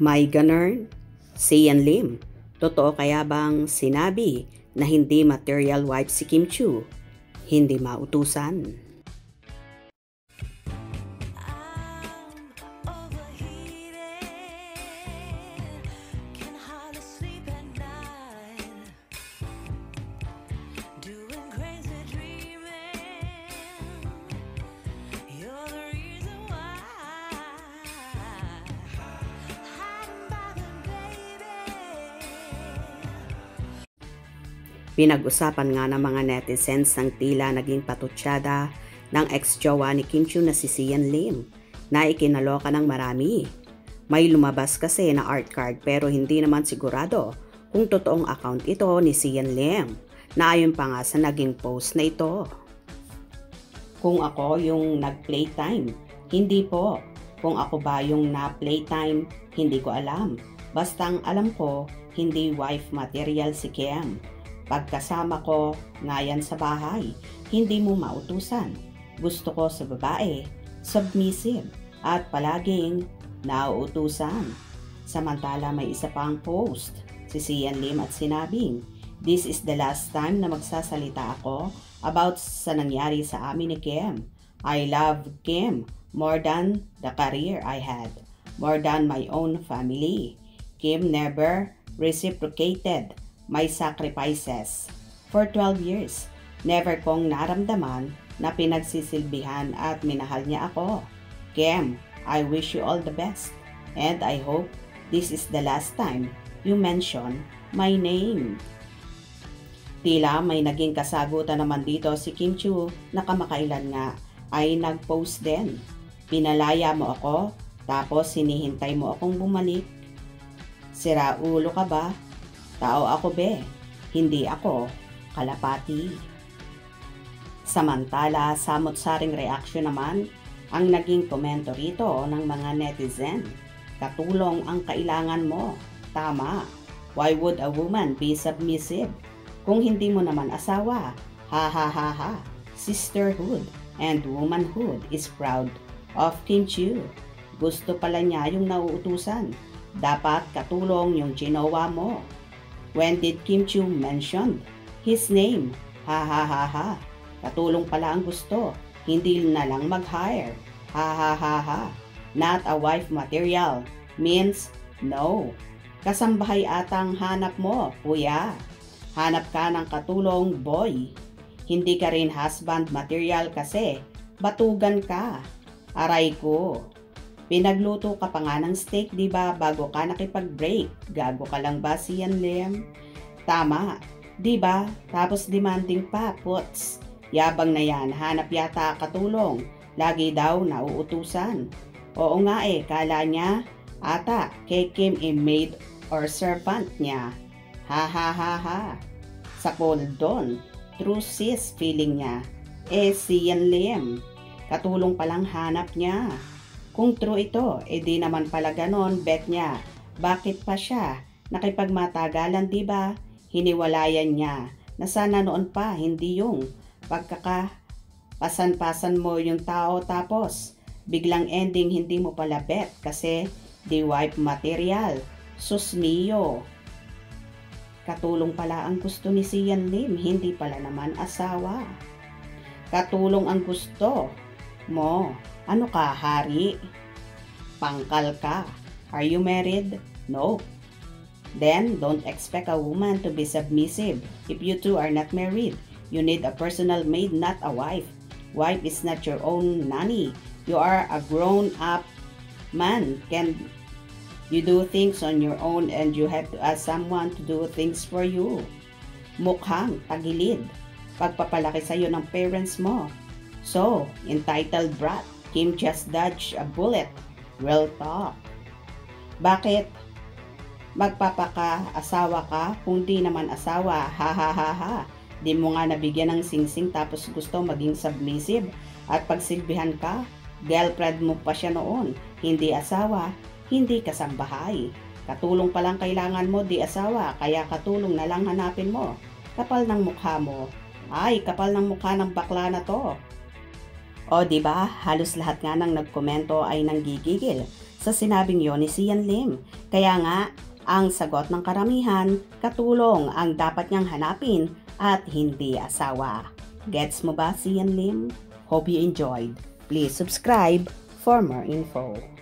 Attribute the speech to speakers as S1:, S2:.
S1: May ganern? Sian Lim, totoo kaya bang sinabi na hindi material wife si Kim Chiu? Hindi mautusan. Pinag-usapan nga ng mga netizens ng tila naging patutsada ng ex-jowa ni Kim Chiu na si Sian Lim na ikinaloka ng marami. May lumabas kasi na art card pero hindi naman sigurado kung totoong account ito ni Sian Lim na ayon pa nga sa naging post na ito. Kung ako yung nag-playtime, hindi po. Kung ako ba yung na-playtime, hindi ko alam. Bastang alam ko, hindi wife material si Kim. Pagkasama ko ngayon sa bahay, hindi mo mautusan. Gusto ko sa babae, submissive, at palaging nauutusan. Samantala may isa pang post, si Sian Lim at sinabing, "This is the last time na magsasalita ako about sa nangyari sa amin ni Kim. I love Kim more than the career I had, more than my own family. Kim never reciprocated my sacrifices. For 12 years, never kong naramdaman na pinagsisilbihan at minahal niya ako. Kim, I wish you all the best and I hope this is the last time you mention my name." Tila may naging kasagutan naman dito si Kim Chiu na kamakailan nga ay nag-post din. "Pinalaya mo ako tapos hinihintay mo akong bumalik. Sira ulo ka ba? Tao ako be, hindi ako kalapati." Samantala, samot-saring reaksyon naman ang naging komento rito ng mga netizen. "Katulong ang kailangan mo. Tama. Why would a woman be submissive kung hindi mo naman asawa? Ha ha ha ha. Sisterhood and womanhood is proud of Kim Chiu. Gusto pala niya yung nauutusan. Dapat katulong yung ginawa mo. When did Kim Chiu mention his name? Ha ha ha ha. Katulong pala ang gusto. Hindi na lang mag-hire. Ha ha ha ha. Not a wife material means no. Kasambahay atang hanap mo, kuya. Hanap ka ng katulong, boy. Hindi ka rin husband material kasi batugan ka. Aray ko. Pinagluto ka pa nga ng steak, di ba, bago ka nakipag-break? Gago ka lang ba, Sian Lim? Tama, di ba? Tapos demanding pa, puts. Yabang na yan, hanap yata katulong. Lagi daw nauutusan. Oo nga kala niya, ata, kay Kim maid or servant niya. Ha ha ha ha. Sa cold doon, true sis feeling niya. Sian Lim, katulong palang hanap niya. Kung true ito, di naman pala ganon, bet niya. Bakit pa siya nakipagmatagalan, di ba? Hiniwalayan niya na sana noon pa, hindi yung pagkakapasan-pasan mo yung tao tapos biglang ending hindi mo pala bet kasi di wife material. Sus mio. Katulong pala ang gusto ni Sian Lim, hindi pala naman asawa. Katulong ang gusto mo. Ano ka, hari? Pangkal ka. Are you married? No. Then, don't expect a woman to be submissive. If you two are not married, you need a personal maid, not a wife. Wife is not your own nanny. You are a grown-up man. Can you do things on your own and you have to ask someone to do things for you? Mukhang tagilid. Pagpapalaki sa'yo ng parents mo. So, entitled brat. Kim just dodged a bullet. Real talk. Bakit magpapaka-asawa ka kung di naman asawa? Ha ha ha ha. Di mo nga nabigyan ng singsing tapos gusto maging submissive at pagsilbihan ka? Girlfriend mo pa siya noon. Hindi asawa, hindi kasambahay. Katulong palang kailangan mo, di asawa, kaya katulong na lang hanapin mo. Kapal ng mukha mo. Ay, kapal ng mukha ng bakla na to. O diba, halos lahat nga ng nagkomento ay nanggigigil sa sinabing yon ni Sian Lim. Kaya nga, ang sagot ng karamihan, katulong ang dapat niyang hanapin at hindi asawa. Gets mo ba, Sian Lim? Hope you enjoyed. Please subscribe for more info.